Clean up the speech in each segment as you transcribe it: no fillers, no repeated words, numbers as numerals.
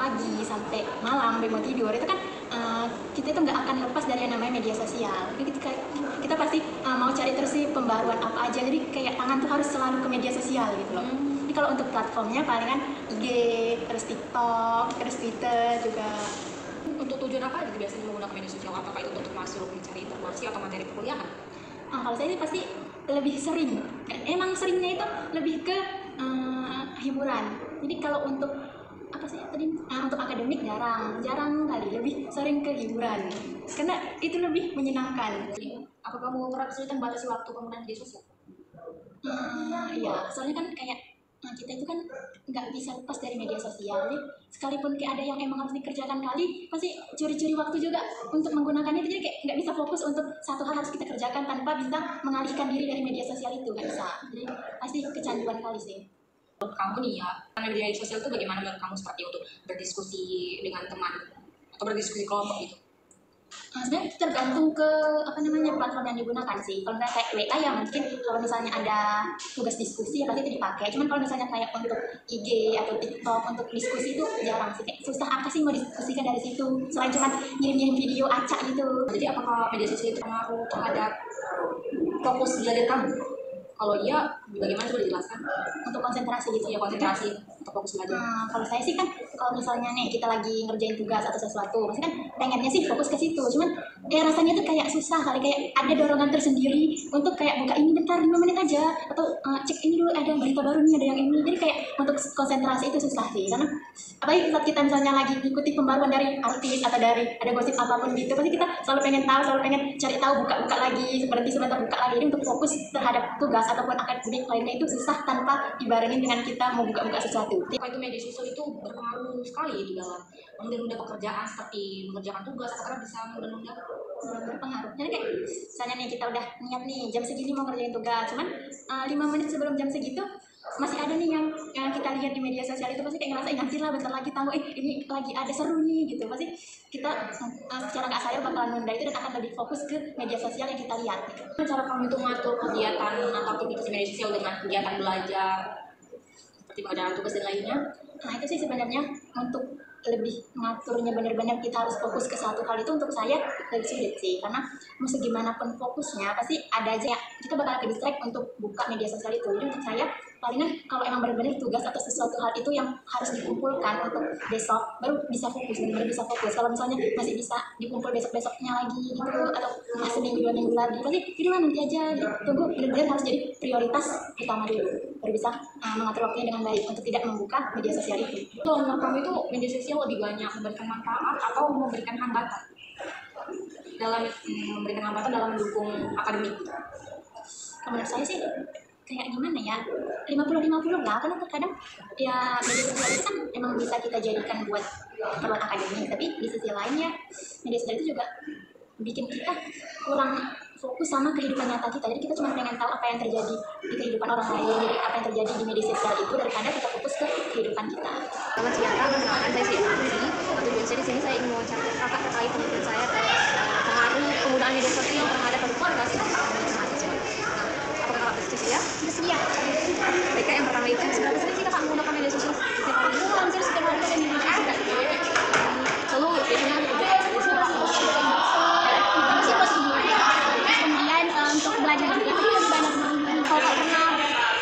pagi sampai malam sampai mau tidur itu kan kita itu nggak akan lepas dari yang namanya media sosial. Jadi kita pasti mau cari terus sih pembaruan apa aja, jadi kayak tangan tuh harus selalu ke media sosial gitu loh. Jadi kalau untuk platformnya palingan IG, terus TikTok, terus Twitter juga. Untuk tujuan apa gitu biasanya menggunakan media sosial? Apakah itu untuk masuk mencari informasi atau materi perkuliahan? Kalau saya sih pasti lebih sering, emang seringnya itu lebih ke hiburan. Jadi kalau untuk apa sih tadi untuk akademik jarang kali, lebih sering ke hiburan karena itu lebih menyenangkan. Apa kamu pernah kesulitan batasi waktu penggunaan media sosial? Iya, soalnya kan kayak kita itu kan nggak bisa lepas dari media sosial. Jadi sekalipun kayak ada yang emang harus dikerjakan kali, pasti curi-curi waktu juga untuk menggunakannya. Jadi kayak nggak bisa fokus untuk satu hal harus kita kerjakan tanpa bisa mengalihkan diri dari media sosial itu, nggak bisa. Jadi pasti kecanduan kali sih. Kamu nih ya, media sosial itu bagaimana menurut kamu seperti untuk berdiskusi dengan teman atau berdiskusi kelompok gitu? Sebenarnya tergantung ke platform yang digunakan sih. Kalau misalnya kayak WA ya mungkin kalau misalnya ada tugas diskusi ya pasti itu dipakai. Cuman kalau misalnya kayak untuk IG atau TikTok untuk diskusi itu jarang sih. Kayak susah apa sih mau diskusikan dari situ selain cuma ngirim-ngirim video acak gitu. Jadi apakah media sosial itu pengaruh terhadap fokus belajar kamu? Kalau iya, bagaimana coba dijelaskan? Untuk konsentrasi gitu ya, konsentrasi untuk fokus belajar. Kalau saya sih kan, kalau misalnya nih kita lagi ngerjain tugas atau sesuatu, pasti kan pengennya sih fokus ke situ. Cuman ya rasanya tuh kayak susah kali, kayak ada dorongan tersendiri untuk kayak buka ini bentar 5 menit aja, atau cek ini dulu ada berita baru nih, ada yang ini. Jadi kayak untuk konsentrasi itu susah sih, karena apalagi saat kita misalnya lagi ikuti pembaruan dari artis atau dari ada gosip apapun gitu, pasti kita selalu pengen tahu, selalu pengen cari tahu, buka lagi, berhenti sebentar buka lagi. Jadi untuk fokus terhadap tugas ataupun akademik lainnya itu susah tanpa dibarengin dengan kita mau buka-buka sesuatu. Apa itu media sosial itu berpengaruh sekali itu dalam menunda pekerjaan seperti mengerjakan tugas, apakah bisa menunda? Berpengaruh. Jadi kayak misalnya nih kita udah niat nih jam segini mau ngerjain tugas, cuman 5 menit sebelum jam segitu masih ada nih yang kita lihat di media sosial itu, pasti kayak ngerasa nanti lah bentar lagi tahu ini lagi ada seru nih gitu. Pasti kita secara nggak sadar bakalan nunda itu dan akan lebih fokus ke media sosial yang kita lihat gitu. Cara kamu itu ngatur kegiatan atau aktivitas media sosial dengan kegiatan belajar seperti pengerjaan tugas dan lainnya? Nah itu sih sebenarnya untuk lebih ngaturnya benar-benar kita harus fokus ke satu hal itu untuk saya lebih sulit sih, karena mau segimanapun fokusnya pasti ada aja ya kita bakal ke distract untuk buka media sosial itu. Jadi untuk saya palingan kalau emang benar-benar tugas atau sesuatu hal itu yang harus dikumpulkan untuk besok baru bisa fokus, benar-benar bisa fokus. Kalau misalnya masih bisa dikumpul besok-besoknya lagi gitu atau seminggu 2 minggu lagi, pasti itu lah nanti aja, tunggu, benar-benar harus jadi prioritas utama dulu baru bisa mengatur waktunya dengan baik untuk tidak membuka media sosial itu. Kalau menurut kamu itu media sosial lebih banyak memberikan manfaat atau memberikan hambatan dalam mendukung akademik? Menurut saya sih kayak gimana ya, 50-50 lah, karena terkadang ya media sosial itu kan emang bisa kita jadikan buat keperluan akademik, tapi di sisi lainnya media sosial itu juga bikin kita kurang fokus sama kehidupan nyata kita. Jadi kita cuma pengen tahu apa yang terjadi di kehidupan orang lain, jadi apa yang terjadi di media sosial itu daripada kita fokus ke kehidupan kita. Selamat siang kak, perkenalkan saya Siti. Tujuan saya di sini saya ingin mewawancara kakak terkait penelitian saya pengaruh penggunaan media sosial terhadap produktivitas mahasiswa. Apakah kakak bersedia ya? Bersedia. Baik, yang pertama itu seberapa sering sih kakak menggunakan media sosial? Aku hampir setiap hari ada media sosial. Lalu biasanya kemudian untuk belajar juga banyak banget. kalau pernah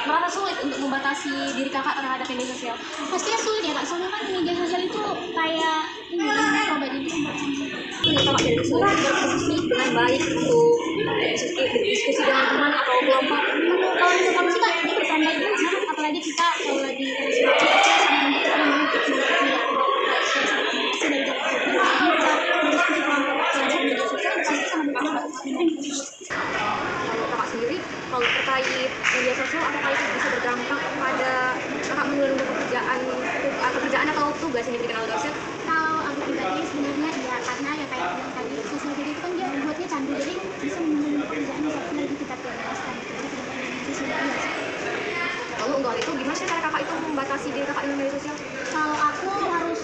merasa sulit untuk membatasi diri kakak terhadap media sosial? Pastinya sulit ya kak, soalnya kan media sosial itu kayak coba Ini kakak dari sini berdiskusi dengan baik untuk berdiskusi dengan teman atau kelompok. kalau menurut kamu sih kak ini bercanda itu sekarang, apalagi kita kalau lagi kalau terkait media sosial, apakah itu bisa berdampak kepada kakak menurunkan pekerjaan atau tugas yang diberikan oleh dosen? kalau aku pribadi sebenarnya ya karena ya kayak tadi sosial media itu kan dia buatnya candu, jadi bisa menurunkan pekerjaan yang satu lagi kita prioritaskan gitu. Jadi sosial media sih. Lalu untuk hal itu gimana sih cara kakak itu membatasi diri kakak dengan media sosial? Kalau aku harus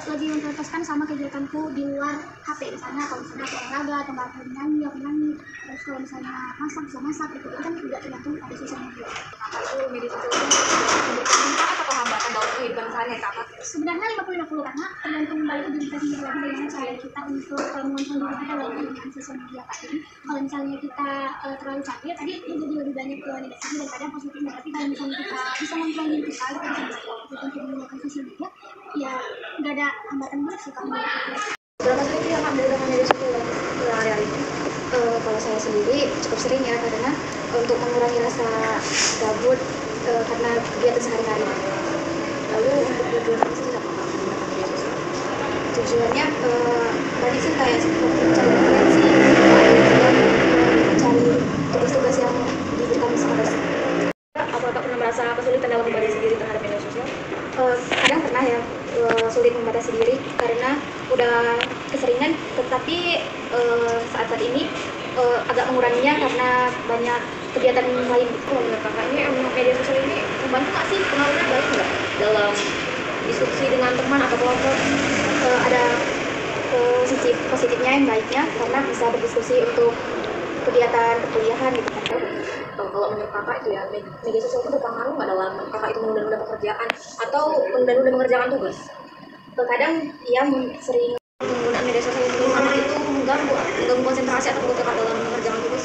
lebih memprioritaskan sama kegiatanku di luar HP, misalnya kalau misalnya aku olahraga atau nggak nyanyi, terus kalau misalnya bisa masak gitu kan juga tergantung pada sosial media. Kakak itu media sosial itu memberikan manfaat atau hambatan dalam kehidupan sehari-hari kakak? Sebenarnya 50-50 karena tergantung balik diri kita sendiri lagi bagaimana cara kita untuk mengontrol diri kita dalam penggunaan sosial media Kak. Jadi kalau misalnya kita terlalu capek tadi itu jadi lebih banyak ke negatif daripada positifnya. Tapi kalau misalnya kita bisa mengontrol diri kita kita bisa untuk menggunakan sosial media ya nggak ada hambatan buruk sih kalau menurut aku. Berapa sering sih kakak menggunakan media sosial dalam sehari-hari? Kalau saya sendiri cukup sering ya, karena untuk mengurangi rasa gabut karena kegiatan sehari-hari. Lalu untuk tujuan apa sih kakak menggunakan media sosial? Tujuannya tadi sih kayak seperti mencari referensi, mencari tugas-tugas yang diberikan sama dosen. Apakah pernah merasa kesulitan dalam membatasi diri terhadap media sosial? Kadang pernah ya, sulit membatasi diri karena udah keseringan, tetapi saat-saat ini agak menguranginya karena banyak kegiatan lain. Kalau menurut kakak ini emang media sosial ini membantu nggak sih, pengaruhnya baik nggak dalam diskusi dengan teman atau kelompok? Ada sisi positifnya yang baiknya karena bisa berdiskusi untuk kegiatan perkuliahan gitu kan. Kalau menurut kakak itu ya, media sosial itu berpengaruh nggak dalam kakak itu menunda-nunda pekerjaan atau menunda-nunda mengerjakan tugas? Kadang ia sering penggunaan media sosial itu mengganggu konsentrasi atau fokus kakak dalam mengerjakan tugas.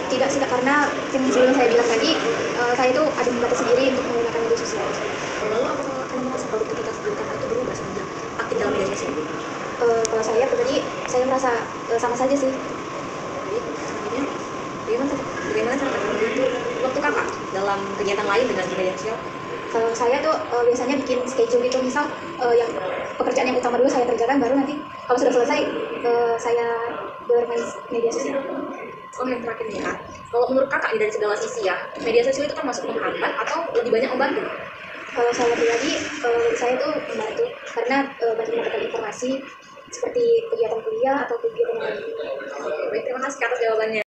Tidak sih Kak, karena yang sebelum saya bilang tadi, saya itu ada membatasi diri untuk menggunakan media sosial. Lalu apakah kamu merasa kalau kita sendiri kakak itu berubah semenjak aktif dalam media sosial? Kalau saya pribadi, saya merasa sama saja sih. Bagaimana cara kakak membantu waktu kakak dalam kegiatan lain dengan media sosial? Kalau saya tuh biasanya bikin schedule gitu, misal yang pekerjaan yang utama dulu saya kerjakan, baru nanti kalau sudah selesai saya bermain media sosial. Oh, yang terakhir nih Kak, kalau menurut kakak dari segala sisi ya, media sosial itu kan masuk menghambat atau lebih banyak membantu? Kalau saya pribadi, saya tuh membantu karena bantu mendapatkan informasi seperti kegiatan kuliah atau kegiatan lain. Baik, terima kasih atas jawabannya.